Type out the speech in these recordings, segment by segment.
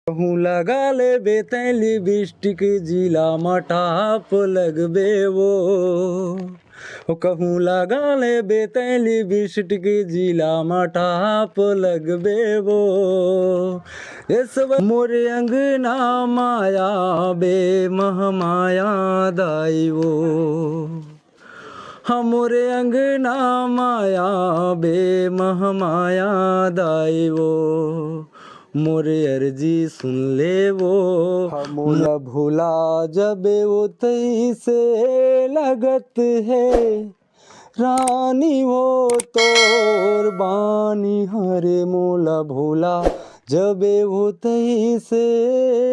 कहूँ लगा ले बेतैली बिस्टिक जिला मटाप लगबे वो कहूँ लगा ले बेतैली बिस्टिक जिला मटाप लगबे वो ये सब मोरे अंगना माया बे महमाया दाई वो हमरे अंगना माया बे महमाया दाई वो मोरे अर्जी सुन ले वो मोला भूला जब वो तई से लगत है रानी वो तोर बानी हरे मोला भूला जब वो तई से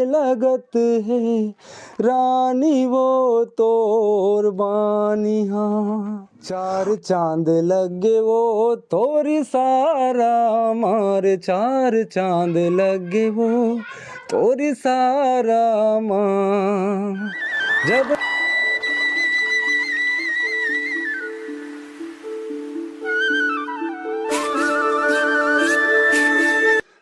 लगत है रानी वो तोर बानी हाँ चार चांद लगे वो तोरी सारा मार चार चांद लगे वो तोरी सारा माँ जब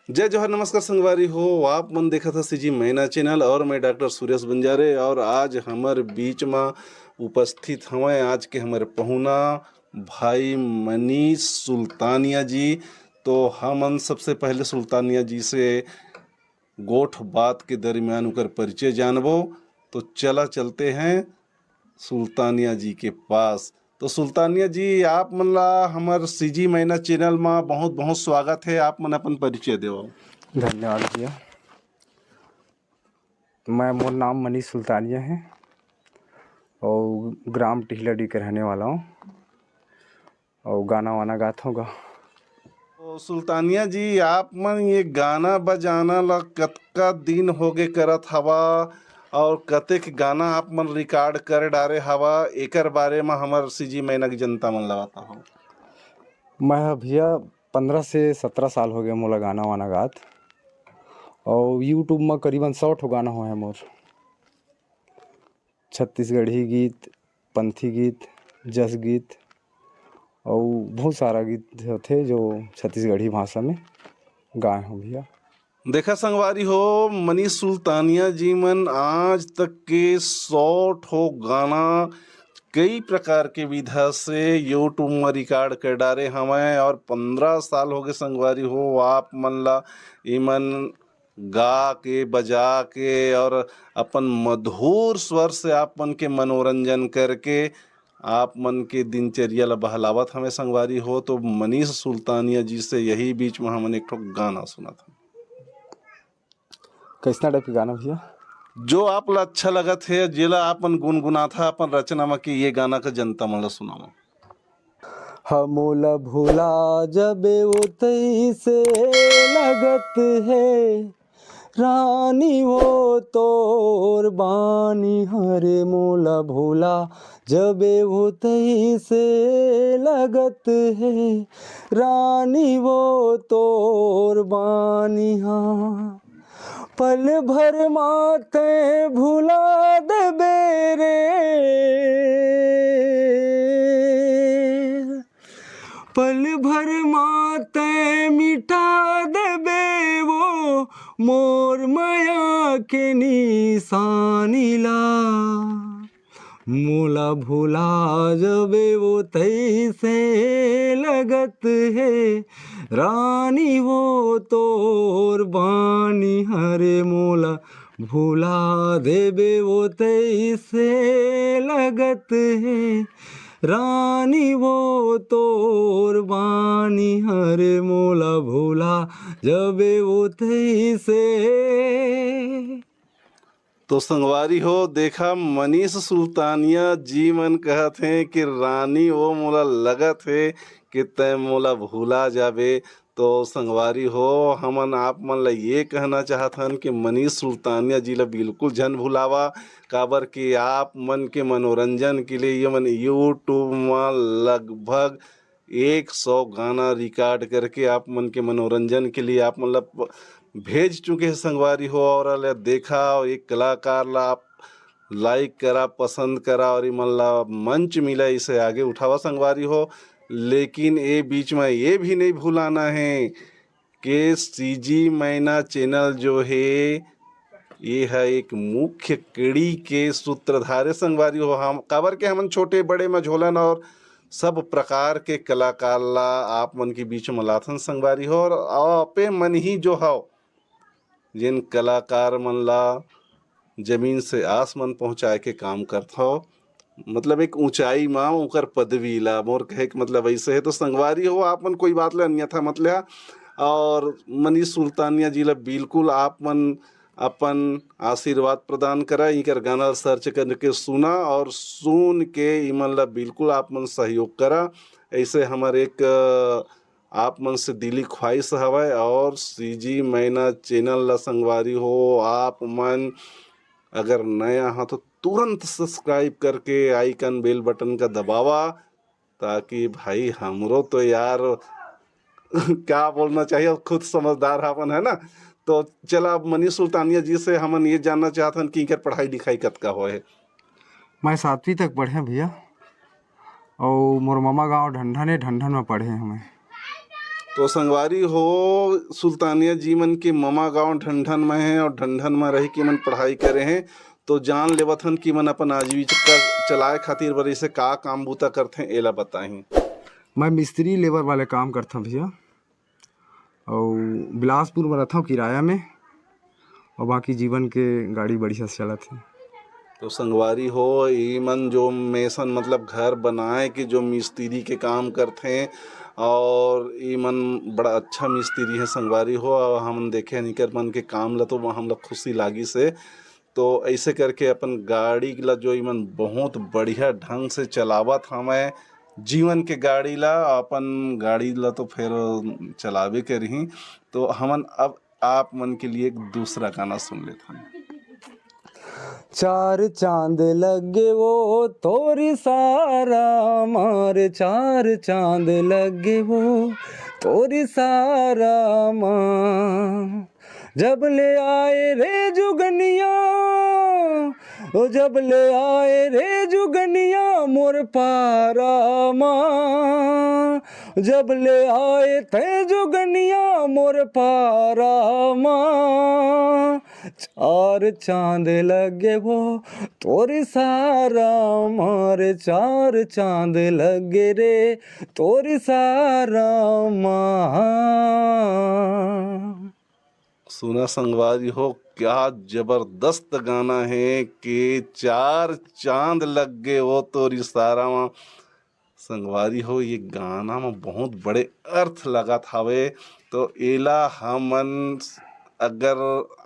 जय जोहर नमस्कार संगवारी हो। आप मन देखा था सीजी मैना चैनल और मैं डॉक्टर सुरेश बंजारे और आज हमारे बीच में उपस्थित हमें आज के हमारे पहुना भाई मनीष सुल्तानिया जी। तो हमन सबसे पहले सुल्तानिया जी से गोठ बात के दरमियान उकर परिचय जानबो। तो चलते हैं सुल्तानिया जी के पास। तो सुल्तानिया जी आप मन ला हमार सीजी मैना चैनल में बहुत बहुत स्वागत है। आप मन अपन परिचय देव। धन्यवाद भैया। मैं मोर नाम मनीष सुल्तानिया है और ग्राम टिहलडी के रहने वाला हूँ और गाना वाना गाता हूँ। तो सुल्तानिया जी आप मन ये गाना बजाना ला कतका दिन होगे करत हवा और कतेक गाना आप मन रिकॉर्ड कर डारे हवा एकर बारे में हमार सीजी मैना की जनता मन लगाता हो। मैं भैया 15 से 17 साल हो गए मोला गाना वाना गात और यूट्यूब में करीबन 100 ठो गाना हो है मोर। छत्तीसगढ़ी गीत, पंथी गीत, जस गीत और बहुत सारा गीत थे जो छत्तीसगढ़ी भाषा में गाए हूँ भैया। देखा संगवारी हो मनीष सुल्तानिया जी मन आज तक के 100 ठो गाना कई प्रकार के विधा से यूट्यूब में रिकॉर्ड कर डारे हमें और 15 साल हो गए संगवारी हो। आप मन ला इमन गा के बजा के और अपन मधुर स्वर से आप मन के मनोरंजन करके आप मन के दिनचर्या ला बहलावत हमें संगवारी हो। तो मनीष सुल्तानिया जी से यही बीच में हमने एक ठो गाना सुना था। कैसा टाइप का गाना भैया? जो आप ला अच्छा लगा थे जेला आपन गुनगुना था अपन रचना में कि ये गाना का जनता मन ला सुनाओ। हमोला भूला जब वो तई से लगत है रानी वो तोर बानी हरे मोला भूला जब वो तई से लगत है रानी वो तोर बानी हाँ पल भर माते भुला दे बेरे पल भर माते मिटा दे बे वो मोर माया के निशानी ला मोला भूला जब वो तई से लगत है रानी वो तोर बानी हरे मोला भूला देबे वो तई से लगत है रानी वो तोर बानी हरे मोला भूला जब वो तई से। तो संगवारी हो देखा मनीष सुल्तानिया जी मन कहत हैं कि रानी वो मोला लगत है कि तय मोला भूला जाबे। तो संगवारी हो हमन आप मन ला ये कहना चाहथन कि मनीष सुल्तानिया जी ला बिल्कुल जन भुलावा काबर कि आप मन के मनोरंजन के लिए ये मन यूट्यूब में लगभग 100 गाना रिकॉर्ड करके आप मन के मनोरंजन के लिए आप मन ला भेज चुके हैं संगवारी हो। और देखा एक कलाकार ला आप लाइक करा पसंद करा और मन ला मंच मिला इसे आगे उठावा संगवारी हो। लेकिन ये बीच में ये भी नहीं भूलाना है कि सीजी मैना चैनल जो है ये है एक मुख्य कड़ी के सूत्रधार है संगवारी हो। हम काबर के हमन छोटे बड़े मझोलन और सब प्रकार के कलाकार ला आप मन के बीच में लाथन संगवारी हो। और आपे मन ही जो हो जिन कलाकार मन ला जमीन से आसमान पहुंचाए के काम करत हो, मतलब एक ऊंचाई माँ ओकर पदवी ला मोर कहे के मतलब ऐसे है। तो संगवारी हो आप मन कोई बात ला अन्यथा मत लिया। और मनीष सुल्तानिया जी ला बिल्कुल आप मन अपन आशीर्वाद प्रदान करा, इकर गाना सर्च करके सुना और सुन के इमन ला बिल्कुल आप मन सहयोग करा। ऐसे हमारे एक आप मन से दिली ख्वाहिश हवय। और सीजी मैना चैनल ला संगवारी हो आप मन अगर नया हो तो तुरंत सब्सक्राइब करके आइकन बेल बटन का दबावा, ताकि भाई हमरो तो यार क्या बोलना चाहिए, खुद समझदार अपन है ना। तो चला अब मनीष सुल्तानिया जी से हमन ये जानना चाहतन कि इनकर पढ़ाई लिखाई कतका होए है। मैं 7वीं तक पढ़े भैया और मोर मामा गाँव ढंढन में पढ़े हमें। तो संगवारी हो सुल्तानिया जी मन के मामा गांव ढंढन में है और ढंढन में रह के मन पढ़ाई करे हैं। तो जान लेवथन कि मन अपन आजीविका चलाए खातिर बड़ी से का काम बूता करथे एला बताही। मैं मिस्त्री लेबर वाले काम करता भैया और बिलासपुर में रहता हूँ किराया में, और बाकी जीवन के गाड़ी बढ़िया से चलत है। तो संगवारी हो ये मन जो मेसन मतलब घर बनाए के जो मिस्त्री के काम करते हैं और ये मन बड़ा अच्छा मिस्त्री है संगवारी हो। और हम देखे निकर मन के काम ला तो हम लोग खुशी लागी से। तो ऐसे करके अपन गाड़ी ला जो ये मन बहुत बढ़िया ढंग से चलावत हमें जीवन के गाड़ी ला अपन गाड़ी ला तो फिर चलावे के रही। तो हमन अब आप मन के लिए एक दूसरा गाना सुन लेते हैं। चार चांद लगे वो तोरी सारा मार, चार चांद लगे वो तोरी सारा माँ, जब ले आए रे जुगनिया ओ जब ले आए रे जुगनिया मोर पारा माँ, जब ले आए थे जुगनिया मोर पारा माँ, चार चांद लगे वो तोरी सारा मारे, चार चांद लगे रे तोरी सारा माँ। सुना संगवारी हो क्या जबरदस्त गाना है कि चार चांद लग गए वो तोरी सारा में। संगवारी हो ये गाना में बहुत बड़े अर्थ लगा थावे। तो एला हमन अगर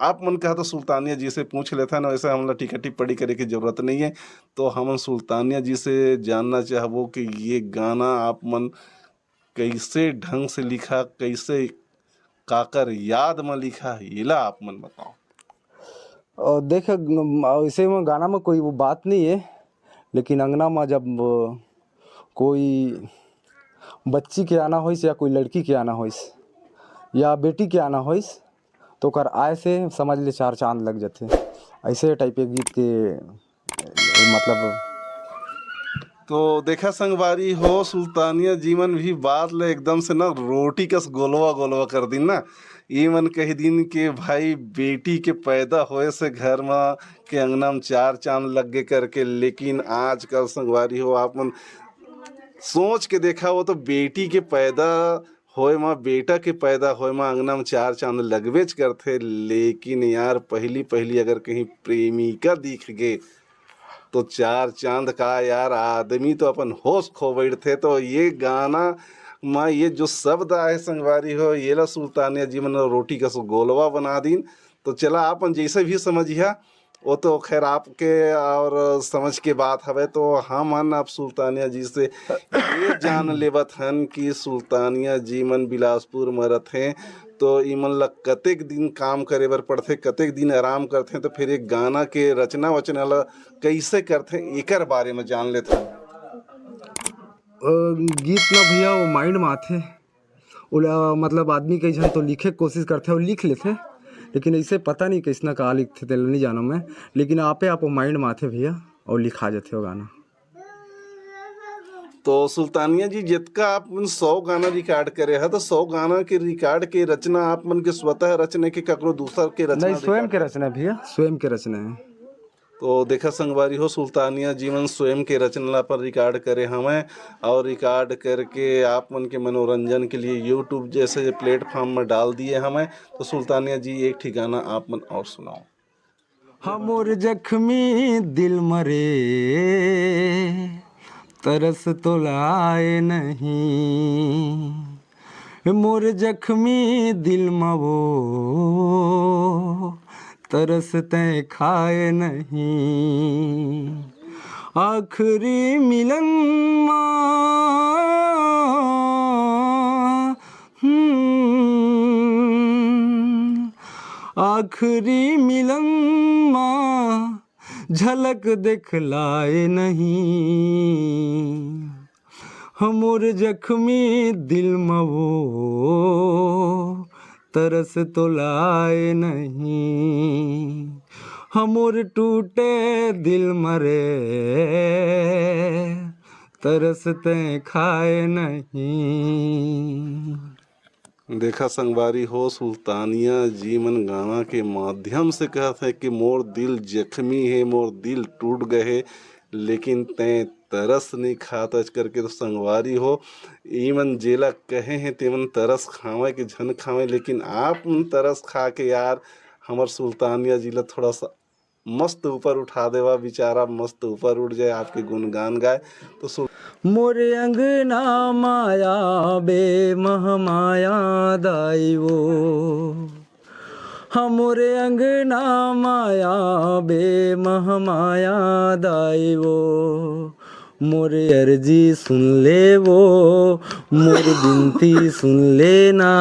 आप मन कहा तो सुल्तानिया जी से पूछ लेता ना, वैसे हम टिकट टिप्पणी करे की जरूरत नहीं है। तो हम सुल्तानिया जी से जानना चाहबो कि ये गाना आप मन कैसे ढंग से लिखा, कैसे काकर याद में लिखा, येला आप मन बताओ। और देख ऐसे में गाना में कोई वो बात नहीं है, लेकिन अंगना में जब कोई बच्ची के आना होइस या कोई लड़की के आना होइस या बेटी के आना होइस तो कर आए से समझ ले चार चांद लग जाते। ऐसे टाइप के गीत के मतलब। तो देखा संगवारी हो सुल्तानिया जीवन भी बात ले एकदम से ना रोटी कस गोलवा गोलवा कर दिन ना। ये मन कह दिन के भाई बेटी के पैदा होए से घर में के अंगना में चार चांद लग गए करके। लेकिन आज कल संगवारी हो आप मन सोच के देखा वो तो बेटी के पैदा होए माँ बेटा के पैदा होए माँ अंगना में चार चांद लगवेच करते। लेकिन यार पहली पहली अगर कहीं प्रेमिका दिख गए तो चार चांद का यार आदमी तो अपन होश खो बैठते। तो ये गाना माँ ये जो शब्द आए संगवारी हो ये ला सुल्तानिया जी मन रोटी का गोलवा बना दीन। तो चला अपन जैसे भी समझिया वो तो खैर आपके और समझ के बात हवे। तो हम आप सुल्तानिया जी से ये जान लेवत हन कि सुल्तानिया जी मन बिलासपुर में रहते तो इमन ला कतेक दिन काम करे बर पड़थे, कतेक दिन आराम करथे। तो फिर एक गाना के रचना वचना ला कैसे करथे एकर बारे में जान लेते। गीत ना भैया वो माइंड में आथे मतलब आदमी कई जन तो लिखे कोशिश करते और लिख लेते, लेकिन ऐसे पता नहीं कैसना का लिखते थे नहीं जानो मैं, लेकिन आपे आप माइंड में आते भैया और लिखा जाते हो गाना। तो सुल्तानिया जी जितना आप मन 100 गाना रिकॉर्ड करे है तो 100 गाना के रिकॉर्ड के रचना आप मन के स्वतः रचने के ककरो दूसर के रचना नहीं, स्वयं रिकॉर्ड के रचना भैया, स्वयं के रचना है। तो देखा संगवारी हो सुल्तानिया जीवन स्वयं के रचना पर रिकॉर्ड करे हमें और रिकॉर्ड करके आप मन के मनोरंजन के लिए यूट्यूब जैसे प्लेटफॉर्म में डाल दिए हमें। तो सुल्तानिया जी एक ठिकाना आप मन और सुनाओ। हमोर जख्मी दिल मरे तरस तो लाए नहीं, मोर जख्मी दिल मवो तरस तय खाए नहीं, आखिरी मिलन आखिरी मिलन माँ झलक दिखलाए नहीं, हमोर जख्मी दिल मवो तरस तो लाए नहीं, हमोर टूटे दिल मरे तरस ते खाए नहीं। देखा संगवारी हो सुल्तानिया जी मन गाना के माध्यम से कहते हैं कि मोर दिल जख्मी है, मोर दिल टूट गए, लेकिन तय तरस नहीं खात अच करके। तो संगवारी हो ईमन जेला कहे हैं तेमन तरस खावे के झन खावे, लेकिन आप मन तरस खा के यार हमार सुल्तानिया जिला थोड़ा सा मस्त ऊपर उठा देवा, बेचारा मस्त ऊपर उठ जाए, आपके गुणगान गाए। तो मोरे अंगना माया बे महमाया दाई वो, हमोरे अंगना माया बे महमाया दाई वो, मोरे अर्जी सुन ले वो, मोर बिनती सुन लेना,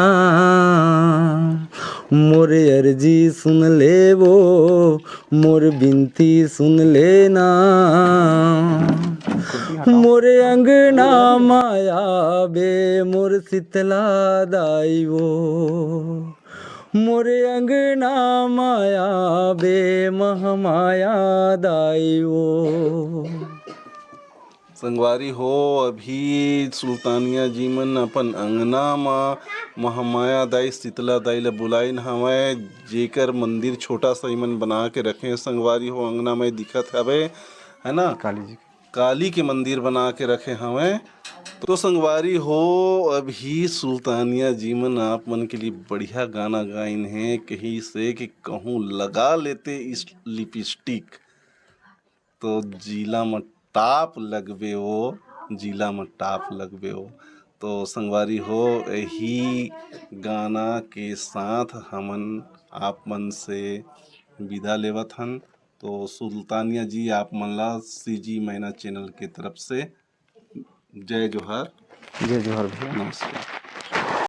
मोरे अर्जी सुन ले वो, मोर बिनती सुन लेना, मोरे अंगना माया बे मोर शीतला दाई वो, मोरे अंगना माया बे महमाया दाई वो। संगवारी हो अभी सुल्तानिया जी मन अपन अंगना माँ महामाया दाई शीतला दाई ले बुलाइन हमें, जेकर मंदिर छोटा सा मन बना के रखे संगवारी हो अंगना में दिखत हवे, है ना, काली के मंदिर बना के रखे हमें। तो संगवारी हो अभी सुल्तानिया जी मन आप मन के लिए बढ़िया गाना गाइन है, कहीं से कि कहूँ लगा लेते इस लिपस्टिक तो जिला में टाप लगबे हो, जिला में टाप लगबे हो। तो संगवारी हो यही गाना के साथ हमन आप मन से विदा लेवत हन। तो सुल्तानिया जी आप मन ला सीजी मैना चैनल के तरफ से जय जोहार। जय जोहार भैया। नमस्कार।